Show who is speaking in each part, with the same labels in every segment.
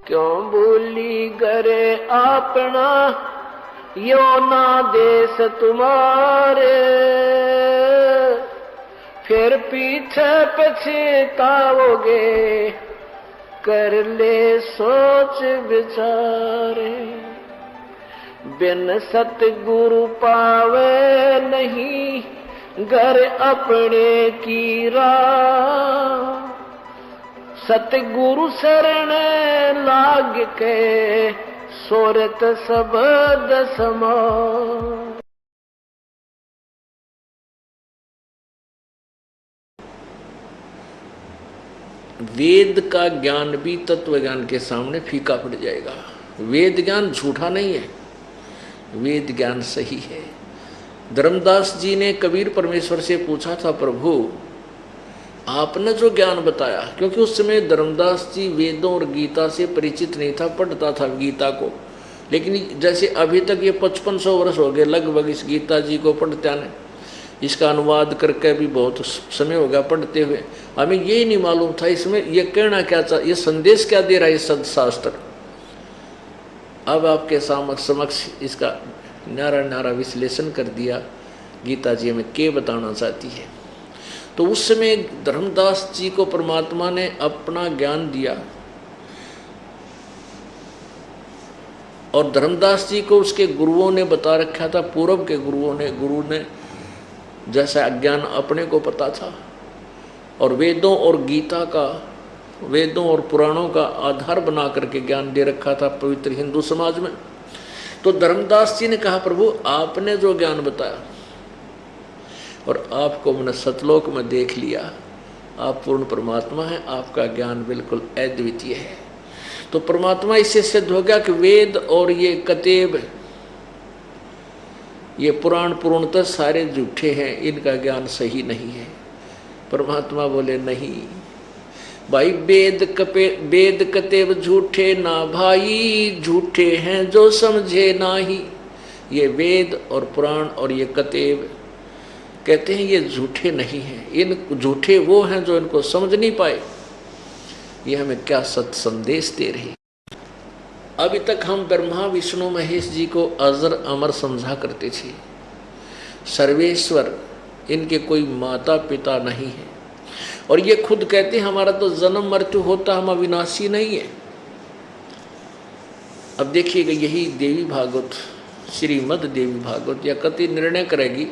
Speaker 1: क्यों भूली गरे अपना यो ना देश तुम्हारे, फिर पीछे पछताओगे कर ले सोच विचारे। बिन सतगुरु पावे नहीं घर अपने की राह, सतगुरु शरण लाग के सोरत सबद समा।
Speaker 2: वेद का ज्ञान भी तत्व ज्ञान के सामने फीका पड़ जाएगा। वेद ज्ञान झूठा नहीं है, वेद ज्ञान सही है। धर्मदास जी ने कबीर परमेश्वर से पूछा था, प्रभु आपने जो ज्ञान बताया, क्योंकि उस समय धर्मदास जी वेदों और गीता से परिचित नहीं था, पढ़ता था गीता को, लेकिन जैसे अभी तक ये 5500 वर्ष हो गए लगभग इस गीता जी को पढ़ते आने, इसका अनुवाद करके भी बहुत समय हो गया पढ़ते हुए, हमें यही नहीं मालूम था इसमें ये कहना क्या ये संदेश क्या दे रहा है सदशास्त्र। अब आपके समक्ष इसका न्यारा न्यारा विश्लेषण कर दिया, गीता जी हमें क्या बताना चाहती है। तो उस समय धर्मदास जी को परमात्मा ने अपना ज्ञान दिया और धर्मदास जी को उसके गुरुओं ने बता रखा था, पूर्व के गुरु ने जैसा अज्ञान अपने को पता था और वेदों और गीता का, वेदों और पुराणों का आधार बना करके ज्ञान दे रखा था पवित्र हिंदू समाज में। तो धर्मदास जी ने कहा, प्रभु आपने जो ज्ञान बताया और आपको मैंने सतलोक में देख लिया, आप पूर्ण परमात्मा हैं, आपका ज्ञान बिल्कुल अद्वितीय है। तो परमात्मा इससे सिद्ध हो गया कि वेद और ये कतेब, ये पुराण पूर्णतः सारे झूठे हैं, इनका ज्ञान सही नहीं है। परमात्मा बोले नहीं भाई, वेद कतेब झूठे ना भाई, झूठे हैं जो समझे नाही। ये वेद और पुराण और ये कतेब कहते हैं ये झूठे नहीं हैं, इन झूठे वो हैं जो इनको समझ नहीं पाए। ये हमें क्या सत संदेश दे रही। अभी तक हम ब्रह्मा विष्णु महेश जी को अजर अमर समझा करते थे, सर्वेश्वर, इनके कोई माता पिता नहीं है। और ये खुद कहते हैं हमारा तो जन्म मृत्यु होता, हम अविनाशी नहीं है। अब देखिएगा यही देवी भागवत, श्रीमद देवी भागवत, या कति निर्णय करेगी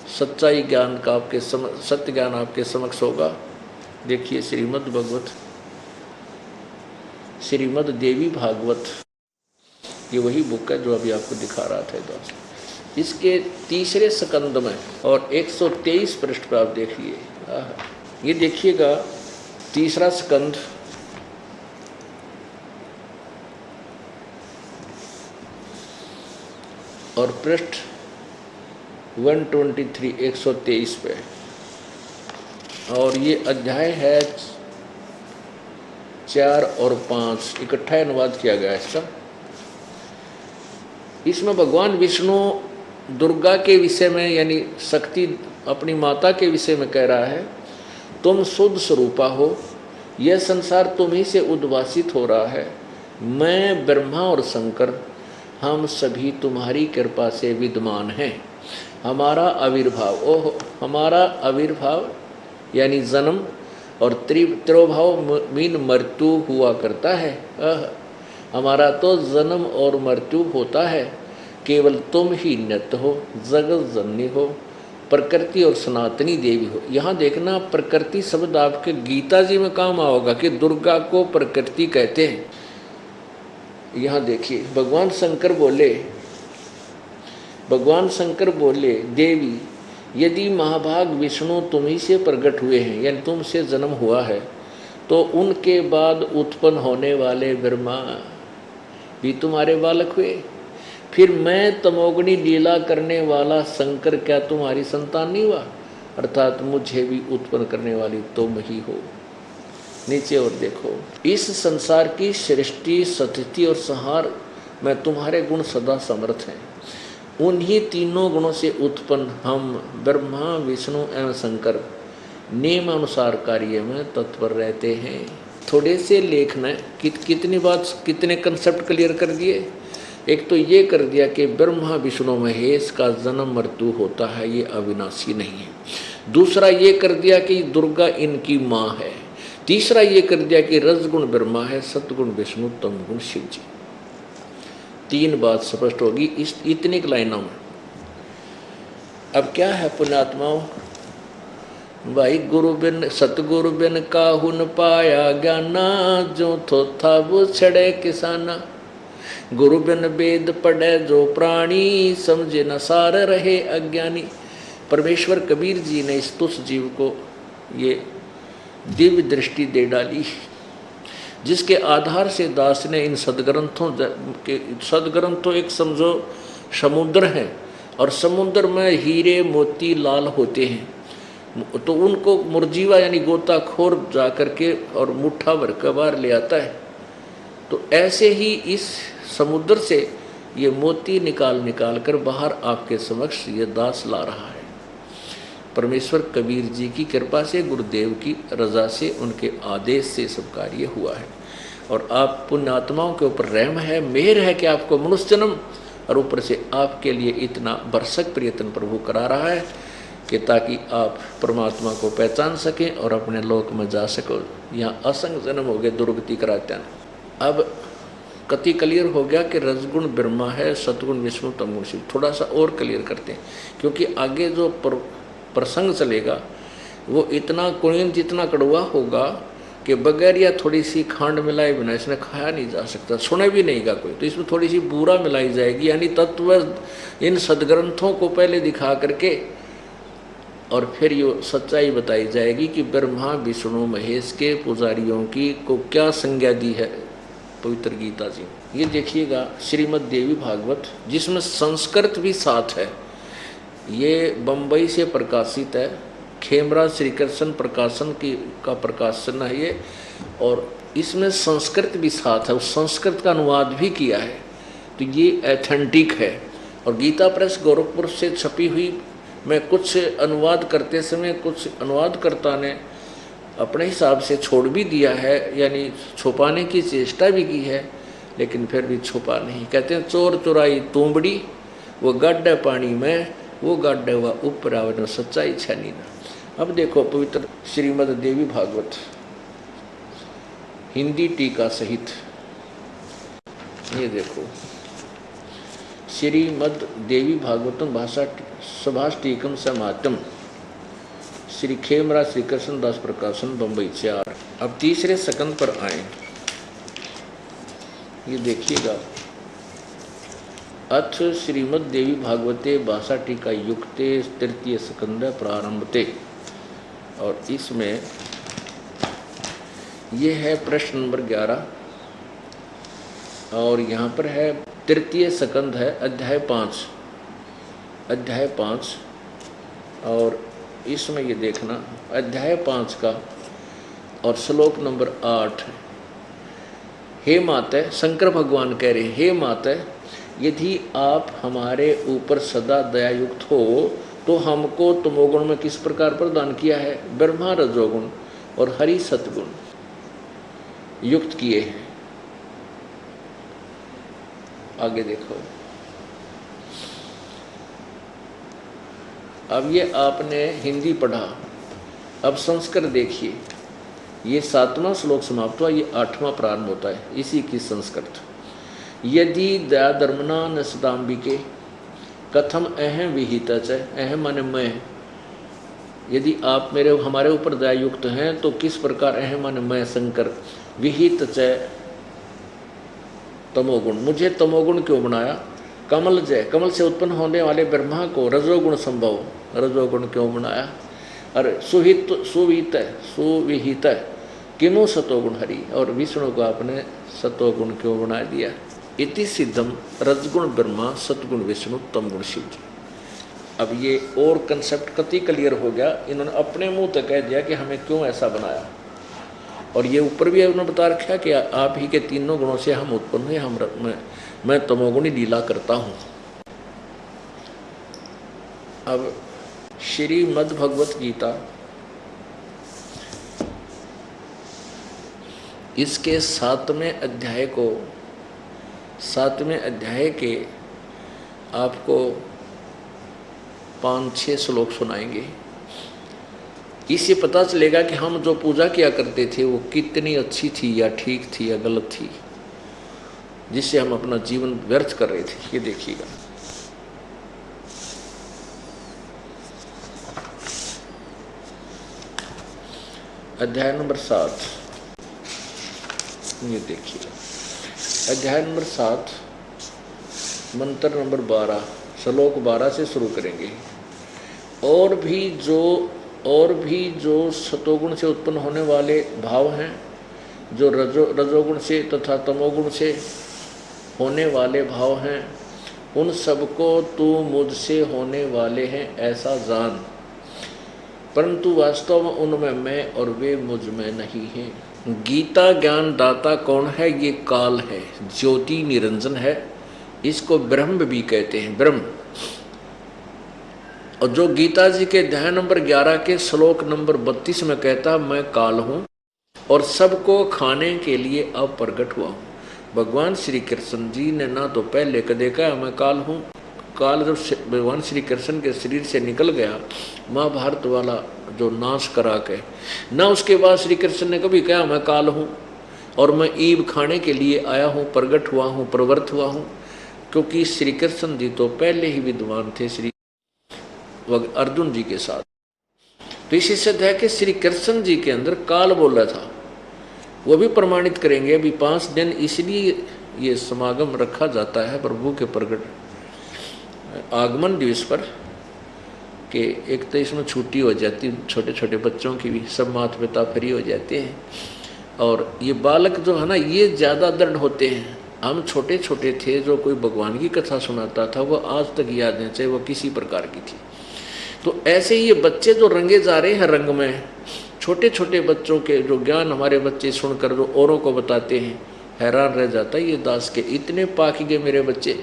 Speaker 2: सच्चाई ज्ञान का, आपके सत्य ज्ञान आपके समक्ष होगा। देखिए श्रीमद भगवत, श्रीमद देवी भागवत, ये वही बुक है जो अभी आपको दिखा रहा था दोस्त। इसके तीसरे स्कंद में और 123 पृष्ठ पर आप देखिए, ये देखिएगा तीसरा स्कंद और पृष्ठ 123 123 पे, और ये अध्याय है 4 और 5 इकट्ठा अनुवाद किया गया है इसका। इसमें भगवान विष्णु दुर्गा के विषय में, यानी शक्ति अपनी माता के विषय में कह रहा है, तुम शुद्ध स्वरूपा हो, यह संसार तुम ही से उद्भासित हो रहा है। मैं ब्रह्मा और शंकर, हम सभी तुम्हारी कृपा से विद्यमान हैं। हमारा आविर्भाव, ओह हमारा आविर्भाव यानी जन्म और त्रिभाव मीन मृत्यु हुआ करता है। हमारा तो जन्म और मृत्यु होता है, केवल तुम ही नित्य हो, जगत जननी हो, प्रकृति और सनातनी देवी हो। यहाँ देखना प्रकृति शब्द आपके गीता जी में काम आओगा कि दुर्गा को प्रकृति कहते हैं। यहाँ देखिए भगवान शंकर बोले देवी, यदि महाभाग विष्णु तुम ही से प्रकट हुए हैं, यानी तुमसे जन्म हुआ है, तो उनके बाद उत्पन्न होने वाले ब्रह्मा भी तुम्हारे बालक हुए। फिर मैं तमोगुणी लीला करने वाला शंकर क्या तुम्हारी संतान नहीं हुआ? अर्थात मुझे भी उत्पन्न करने वाली तुम ही हो। नीचे और देखो, इस संसार की सृष्टि स्थिति और संहार में तुम्हारे गुण सदा समर्थ हैं। उन्हीं तीनों गुणों से उत्पन्न हम ब्रह्मा विष्णु एवं शंकर नियमानुसार कार्य में तत्पर रहते हैं। थोड़े से लेख ने कितनी बात, कितने कंसेप्ट क्लियर कर दिए। एक तो ये कर दिया कि ब्रह्मा विष्णु महेश का जन्म मृत्यु होता है, ये अविनाशी नहीं है। दूसरा ये कर दिया कि दुर्गा इनकी माँ है। तीसरा ये कर दिया कि रजगुण ब्रह्मा है, सतगुण विष्णु, तमगुण शिव जी। 3 बात स्पष्ट होगी इस इतनी लाइनों में। अब क्या है पुण्यात्माओं भाई, गुरु बिन सतगुरु बिन काहू न पाया ज्ञाना, जो थो था वो छड़े किसाना। गुरु बिन वेद पढ़े जो प्राणी, समझे न सार रहे अज्ञानी। परमेश्वर कबीर जी ने इस तुच्छ जीव को ये दिव्य दृष्टि दे डाली, जिसके आधार से दास ने इन सदग्रंथों के, सदग्रंथों एक समझो समुद्र है, और समुद्र में हीरे मोती लाल होते हैं, तो उनको मुरजीवा यानी गोताखोर जा करके और मुट्ठा भर के बाहर ले आता है। तो ऐसे ही इस समुद्र से ये मोती निकाल निकाल कर बाहर आपके समक्ष ये दास ला रहा है। परमेश्वर कबीर जी की कृपा से, गुरुदेव की रजा से, उनके आदेश से सब कार्य हुआ है। और आप पुण्यात्माओं के ऊपर रहम है, मेहर है कि आपको मनुष्य जन्म, और ऊपर से आपके लिए इतना भरसक प्रयत्न प्रभु करा रहा है कि ताकि आप परमात्मा को पहचान सकें और अपने लोक में जा सको। यहाँ असंग जन्म हो गए दुर्गति कराते हैं। अब कति क्लियर हो गया कि रजगुण ब्रह्मा है, सतगुण विष्णु, तमगुण शिव। थोड़ा सा और क्लियर करते हैं, क्योंकि आगे जो प्रसंग चलेगा वो इतना कुणीन जितना कड़वा होगा कि बगैर या थोड़ी सी खांड मिलाए बिना इसने खाया नहीं जा सकता, सुने भी नहीं गा कोई। तो इसमें थोड़ी सी बूरा मिलाई जाएगी, यानी तत्व इन सदग्रंथों को पहले दिखा करके और फिर ये सच्चाई बताई जाएगी कि ब्रह्मा विष्णु महेश के पुजारियों की को क्या संज्ञा दी है पवित्र गीता जी। ये देखिएगा श्रीमद् देवी भागवत, जिसमें संस्कृत भी साथ है। ये बम्बई से प्रकाशित है, खेमराज श्री कृष्ण प्रकाशन का प्रकाशन है ये, और इसमें संस्कृत भी साथ है, उस संस्कृत का अनुवाद भी किया है। तो ये एथेंटिक है। और गीता प्रेस गोरखपुर से छपी हुई में कुछ अनुवाद करते समय कुछ अनुवादकर्ता ने अपने हिसाब से छोड़ भी दिया है, यानी छुपाने की चेष्टा भी की है, लेकिन फिर भी छुपा नहीं। कहते हैं चोर चुराई तूंबड़ी, वो गड्ढे पानी में, वो गड्ढे हुआ ऊपर आवे, सच्चाई छनी ना। अब देखो पवित्र श्रीमद् देवी भागवत हिंदी टीका सहित, ये देखो श्रीमद् देवी भागवतम भाषा सभाष टीकम समातम, श्री खेमराज श्री कृष्ण दास प्रकाशन बम्बई 4। अब तीसरे सकंद पर आए, ये देखिएगा। अथ श्रीमद् देवी भागवते भाषा टीका युक्ते तृतीय सकंद प्रारंभते, और इसमें ये है प्रश्न नंबर 11, और यहाँ पर है तृतीय सकंद है अध्याय 5, और इसमें ये देखना अध्याय 5 का और श्लोक नंबर 8। हे माता, शंकर भगवान कह रहे हैं, हे माता, यदि आप हमारे ऊपर सदा दयायुक्त हो तो हमको तमोगुण में किस प्रकार प्रदान किया है? ब्रह्मा रजोगुण और हरि सतगुण युक्त किए हैं। आगे देखो, अब ये आपने हिंदी पढ़ा, अब संस्कृत देखिए। ये 7वां श्लोक समाप्त हुआ, ये 8वां प्रारंभ होता है इसी की संस्कृत। यदि दया धर्मना न सदाम्बिके कथम अहम विहित च, अहम माने मैं, यदि आप हमारे ऊपर दयायुक्त हैं तो किस प्रकार, अहम माने मैं शंकर, विहित च तमोगुण, मुझे तमोगुण क्यों बनाया? कमल जय, कमल से उत्पन्न होने वाले ब्रह्मा को रजोगुण संभव, रजोगुण क्यों बनाया? अरे सुहित सुविहित सुविहित किमु सतोगुण हरि, और विष्णु को आपने सतोगुण क्यों बना दिया? इति सिद्धम रजगुण ब्रह्मा सतगुण विष्णु तमगुण शिव जी। अब ये और कंसेप्ट कति क्लियर हो गया, इन्होंने अपने मुंह तक कह दिया कि हमें क्यों ऐसा बनाया। और ये ऊपर भी उन्होंने बता रखा कि आप ही के तीनों गुणों से हम उत्पन्न हुए, मैं तमोगुणी लीला करता हूँ। अब श्रीमद् भगवत गीता इसके 7वें अध्याय के आपको 5-6 श्लोक सुनाएंगे। इससे पता चलेगा कि हम जो पूजा किया करते थे वो कितनी अच्छी थी या ठीक थी या गलत थी, जिससे हम अपना जीवन व्यर्थ कर रहे थे। ये देखिएगा, अध्याय नंबर 7। ये देखिएगा, अध्याय नंबर 7 मंत्र नंबर 12 श्लोक 12 से शुरू करेंगे। और भी जो सतोगुण से उत्पन्न होने वाले भाव हैं, जो रजोगुण से तथा तमोगुण से होने वाले भाव हैं, उन सबको तू मुझसे होने वाले हैं ऐसा जान, परंतु वास्तव में उनमें मैं और वे मुझ में नहीं हैं। गीता ज्ञान दाता कौन है? ये काल है, ज्योति निरंजन है। इसको ब्रह्म भी कहते हैं, ब्रह्म। और जो गीता जी के अध्याय नंबर 11 के श्लोक नंबर 32 में कहता, मैं काल हूँ और सबको खाने के लिए अब प्रकट हुआ हूँ। भगवान श्री कृष्ण जी ने ना तो पहले कदे कहा मैं काल हूँ। काल जब भगवान श्री कृष्ण के शरीर से निकल गया, महाभारत वाला जो नाश करा के, ना उसके बाद श्री कृष्ण ने कभी कहा मैं काल हूँ और मैं ईब खाने के लिए आया हूँ, प्रकट हुआ हूँ, प्रवृत्त हुआ हूँ। क्योंकि श्री कृष्ण जी तो पहले ही विद्वान थे श्री अर्जुन जी के साथ। तो इसी सिद्ध है कि श्री कृष्ण जी के अंदर काल बोला था, वो भी प्रमाणित करेंगे। अभी 5 दिन इसलिए ये समागम रखा जाता है प्रभु के प्रकट आगमन दिवस पर, कि एक तो इसमें छुट्टी हो जाती, छोटे छोटे बच्चों की भी, सब माता पिता फ्री हो जाते हैं। और ये बालक जो है ना, ये ज़्यादा दृढ़ होते हैं। हम छोटे छोटे थे, जो कोई भगवान की कथा सुनाता था वो आज तक याद है, चाहे वो किसी प्रकार की थी। तो ऐसे ही ये बच्चे जो रंगे जा रहे हैं रंग में, छोटे छोटे बच्चों के जो ज्ञान हमारे बच्चे सुनकर जो औरों को बताते हैं, हैरान रह जाता है ये दास के इतने पाक गए मेरे बच्चे।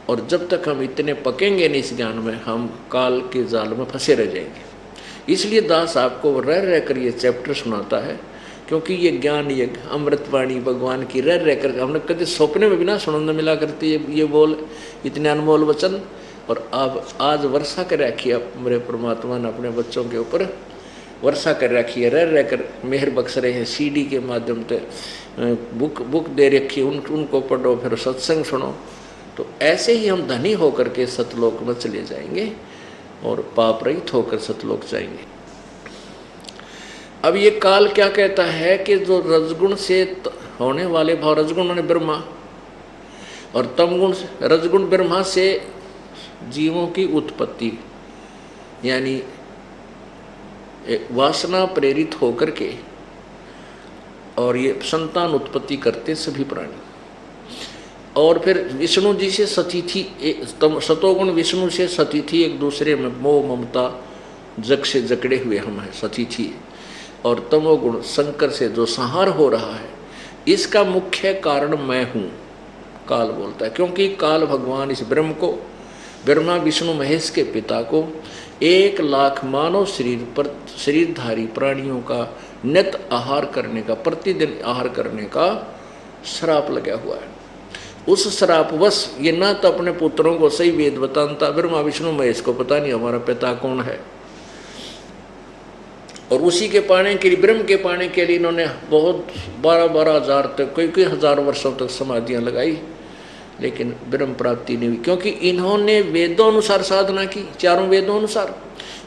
Speaker 2: और जब तक हम इतने पकेंगे नहीं इस ज्ञान में, हम काल के जाल में फंसे रह जाएंगे। इसलिए दास आपको रह कर ये चैप्टर सुनाता है, क्योंकि ये ज्ञान, ये अमृतवाणी भगवान की रह कर हमने कभी सपने में भी ना सुनने मिला करती है ये बोल, इतने अनमोल वचन। और अब आज वर्षा कर रखी है मेरे परमात्मा ने अपने बच्चों के ऊपर, वर्षा कर रखी है, रह कर मेहर बख्श रहे हैं। CD के माध्यम से बुक दे रखी है, उनको पढ़ो, फिर सत्संग सुनो। तो ऐसे ही हम धनी होकर के सतलोक में चले जाएंगे और पाप रहित होकर सतलोक जाएंगे। अब ये काल क्या कहता है कि जो रजगुण से होने वाले भाव, रजगुण माने ब्रह्मा, और तमगुण रजगुण ब्रह्मा से जीवों की उत्पत्ति, यानी वासना प्रेरित होकर के और ये संतान उत्पत्ति करते सभी प्राणी। और फिर विष्णु जी से सतीथी, सतोगुण विष्णु से सतीथी, एक दूसरे में मोह ममता जग से जकड़े हुए हम हैं, सतीथी। और तमोगुण शंकर से जो संहार हो रहा है, इसका मुख्य कारण मैं हूँ, काल बोलता है। क्योंकि काल भगवान इस ब्रह्म को, ब्रह्मा विष्णु महेश के पिता को 1 लाख मानव शरीरधारी प्राणियों का नित आहार करने का, प्रतिदिन आहार करने का श्राप लगा हुआ है। उस श्रापवश ये ना तो अपने पुत्रों को सही वेद बताता, ब्रह्मा विष्णु महेश को पता नहीं हमारा पिता कौन है। और उसी के पाने के लिए, ब्रह्म के पाने के लिए इन्होंने बहुत 12-12 हजार तक, कई हजार वर्षों तक समाधियां लगाई, लेकिन ब्रह्म प्राप्ति नहीं हुई। क्योंकि इन्होंने वेदों अनुसार साधना की, 4 वेदों अनुसार।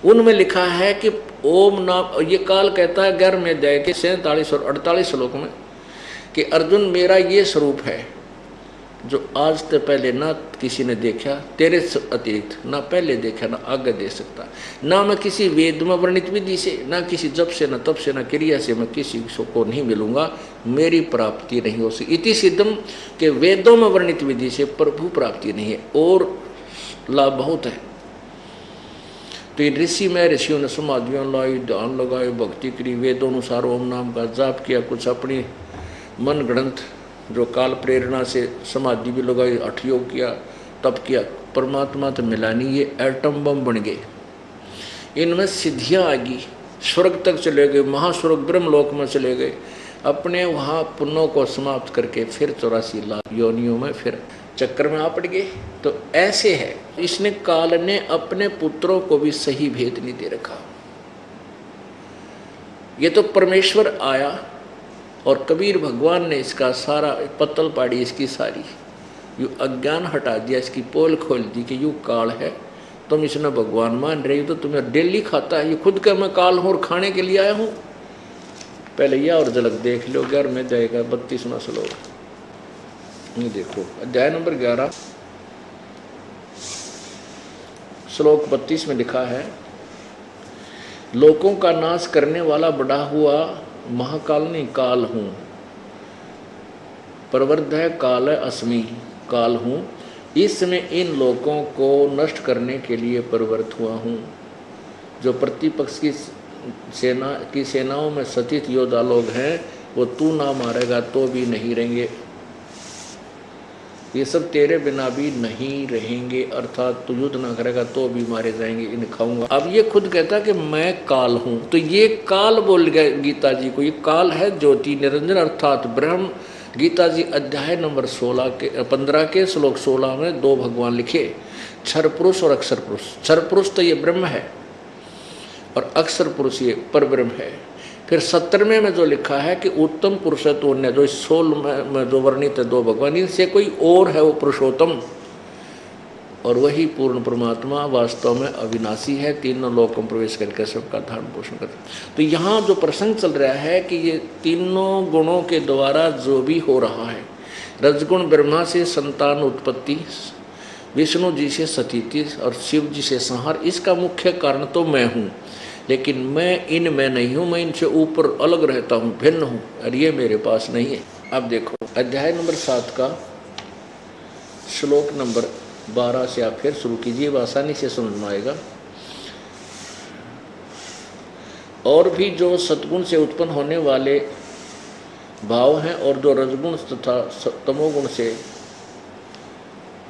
Speaker 2: उनमें लिखा है कि ओम नाम, ये काल कहता है 11वें अध्याय के 47 और 48 श्लोक में कि अर्जुन मेरा ये स्वरूप है जो आज तक पहले ना किसी ने देखा, तेरे अतिरिक्त ना पहले देखा ना आगे देख सकता। ना मैं किसी वेद में वर्णित विधि से, ना किसी जप से, ना तप से, ना क्रिया से मैं किसी को नहीं मिलूंगा, मेरी प्राप्ति नहीं हो सकती। इति सिद्धम के वेदों में वर्णित विधि से प्रभु प्राप्ति नहीं है, और लाभ बहुत है। तो ये ऋषि में ऋषियों ने समाधियाँ लाई, ध्यान लगाए, भक्ति करी, वेदों अनुसार ओम नाम का जाप किया, कुछ अपनी मन ग्रंथ जो काल प्रेरणा से समाधि भी लगाई, हठ योग किया, तप किया, परमात्मा तो मिला नहीं, ये एटम बम बन गए। इनमें सिद्धियाँ आ गई, स्वर्ग तक चले गए, महास्वर्ग ब्रह्मलोक में चले गए, अपने वहाँ पुण्यों को समाप्त करके फिर 84 लाख योनियों में फिर चक्कर में आ पड़ गए। तो ऐसे है, इसने काल ने अपने पुत्रों को भी सही भेद नहीं दे रखा। ये तो परमेश्वर आया और कबीर भगवान ने इसका सारा पत्तल पाड़ी, इसकी सारी यू अज्ञान हटा दिया, इसकी पोल खोल दी कि यू काल है, तुम इसने भगवान मान रही हो तो तुम्हें डेली खाता है। ये खुद का मैं काल हूँ और खाने के लिए आया हूँ। पहले यह और झलक देख लो 11 में जाएगा 32वां श्लोक। ये देखो अध्याय नंबर 11 श्लोक 32 में लिखा है, लोकों का नाश करने वाला बड़ा हुआ महाकाल नहीं काल हूँ, प्रवृद्ध है काल अस्मि, काल हूँ, इसमें इन लोगों को नष्ट करने के लिए प्रवृत्त हुआ हूँ। जो प्रतिपक्ष की सेनाओं में सचित योद्धा लोग हैं वो तू ना मारेगा तो भी नहीं रहेंगे, ये सब तेरे बिना भी नहीं रहेंगे, अर्थात तू युद्ध ना करेगा तो भी मारे जाएंगे, इन्हें खाऊंगा। अब ये खुद कहता कि मैं काल हूँ, तो ये काल बोल गए गीता जी को, ये काल है ज्योति निरंजन अर्थात ब्रह्म। गीता जी अध्याय नंबर 15 के श्लोक 16 में दो भगवान लिखे, क्षर पुरुष और अक्षर पुरुष। क्षर पुरुष तो ये ब्रह्म है और अक्षर पुरुष ये पर ब्रह्म है। फिर 17वें में जो लिखा है कि उत्तम पुरुष है तो अन्य, जो 16 में जो वर्णित है दो भगवान, इनसे कोई और है वो पुरुषोत्तम, और वही पूर्ण परमात्मा वास्तव में अविनाशी है, तीनों लोकों में प्रवेश करके सबका धारण पोषण करते। तो यहाँ जो प्रसंग चल रहा है कि ये तीनों गुणों के द्वारा जो भी हो रहा है, रजगुण ब्रह्मा से संतान उत्पत्ति, विष्णु जी से सतीति और शिव जी से संहार, इसका मुख्य कारण तो मैं हूँ, लेकिन मैं इनमें नहीं हूँ, मैं इनसे ऊपर अलग रहता हूँ, भिन्न हूँ, और ये मेरे पास नहीं है। अब देखो अध्याय नंबर 7 का श्लोक नंबर 12 से आप फिर शुरू कीजिए, वह आसानी से समझ में आएगा। और भी जो सतगुण से उत्पन्न होने वाले भाव हैं और जो रजगुण तथा तमोगुण से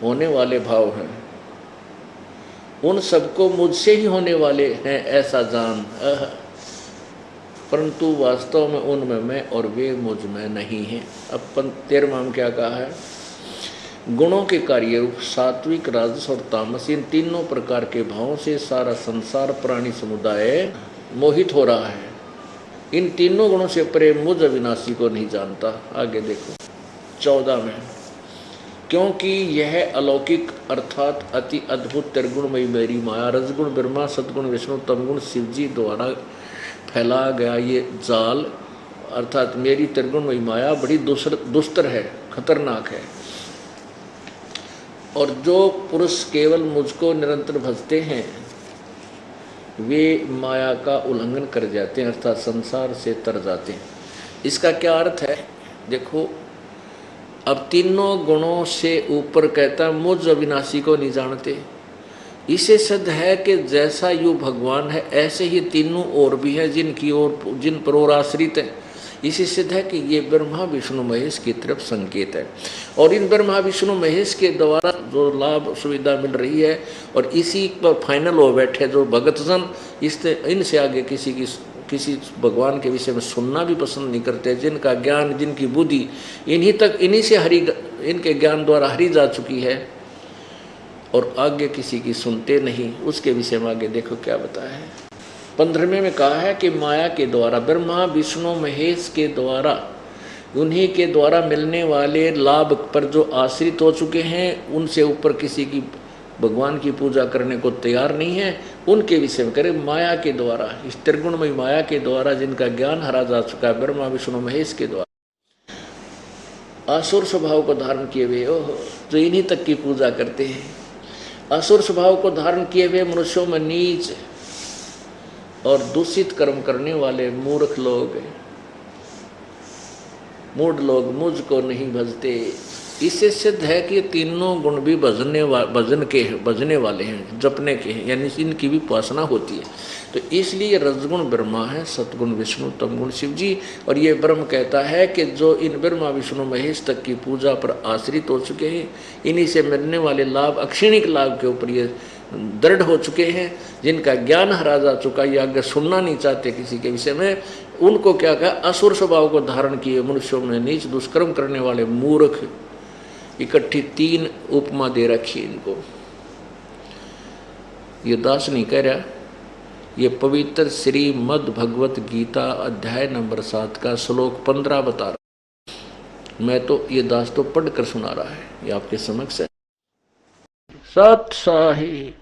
Speaker 2: होने वाले भाव हैं, उन सबको मुझसे ही होने वाले हैं ऐसा जान, परंतु वास्तव में उनमें मैं और वे मुझ में नहीं हैं। अब 13वां में क्या कहा है, गुणों के कार्य रूप सात्विक राजस और तामस, इन तीनों प्रकार के भावों से सारा संसार प्राणी समुदाय मोहित हो रहा है। इन तीनों गुणों से परे मुझ अविनाशी को नहीं जानता। आगे देखो 14 में, क्योंकि यह अलौकिक अर्थात अति अद्भुत त्रिगुणमयी मेरी माया, रजगुण ब्रह्मा सतगुण विष्णु तमगुण शिव जी द्वारा फैला गया ये जाल अर्थात मेरी त्रिगुणमयी माया बड़ी दुस्तर है, खतरनाक है। और जो पुरुष केवल मुझको निरंतर भजते हैं वे माया का उल्लंघन कर जाते हैं, अर्थात संसार से तर जाते हैं। इसका क्या अर्थ है, देखो अब तीनों गुणों से ऊपर कहता मुझ अविनाशी को नहीं जानते, इसे सिद्ध है कि जैसा यू भगवान है ऐसे ही तीनों और भी हैं जिनकी ओर जिन पर और आश्रित है। इसी सिद्ध है कि ये ब्रह्मा विष्णु महेश की तरफ संकेत है, और इन ब्रह्मा विष्णु महेश के द्वारा जो लाभ सुविधा मिल रही है और इसी पर फाइनल हो बैठे जो भगतजन, इससे इनसे आगे किसी भगवान के विषय में सुनना भी पसंद नहीं करते, जिनका ज्ञान जिनकी बुद्धि इन्हीं से इनके ज्ञान द्वारा हरी जा चुकी है और आगे किसी की सुनते नहीं। उसके विषय में आगे देखो क्या बताया है। 15वें में कहा है कि माया के द्वारा ब्रह्मा विष्णु महेश के द्वारा उन्हीं के द्वारा मिलने वाले लाभ पर जो आश्रित हो चुके हैं, उनसे ऊपर किसी की भगवान की पूजा करने को तैयार नहीं है, उनके विषय में करे माया के द्वारा, इस त्रिगुणमयी माया के द्वारा जिनका ज्ञान हरा जा चुका है ब्रह्मा विष्णु महेश के द्वारा, असुर स्वभाव को धारण किए हुए जो इन्हीं तक की पूजा करते हैं। असुर स्वभाव को धारण किए हुए मनुष्यों में नीच और दूषित कर्म करने वाले मूर्ख लोग, मूढ़ लोग मुझको नहीं भजते। इससे सिद्ध है कि तीनों गुण भी भजने वाले हैं, जपने के हैं, यानी इनकी भी उपासना होती है। तो इसलिए रजगुण ब्रह्मा है, सतगुण विष्णु तमगुण शिव जी, और ये ब्रह्म कहता है कि जो इन ब्रह्मा विष्णु महेश तक की पूजा पर आश्रित हो चुके हैं, इन्हीं से मिलने वाले लाभ अक्षणिक लाभ के ऊपर ये दृढ़ हो चुके हैं, जिनका ज्ञान हरा जा चुका, ये आगे सुनना नहीं चाहते किसी के विषय में, उनको क्या कहा, असुर स्वभाव को धारण किए मनुष्यों में नीच दुष्कर्म करने वाले मूर्ख, इकट्ठी 3 उपमा दे रखी इनको। ये दास नहीं कह रहा, ये पवित्र श्रीमद् भगवत गीता अध्याय नंबर 7 का श्लोक 15 बता रहा। मैं तो ये दास तो पढ़कर सुना रहा है, ये आपके समक्ष है। सत साही।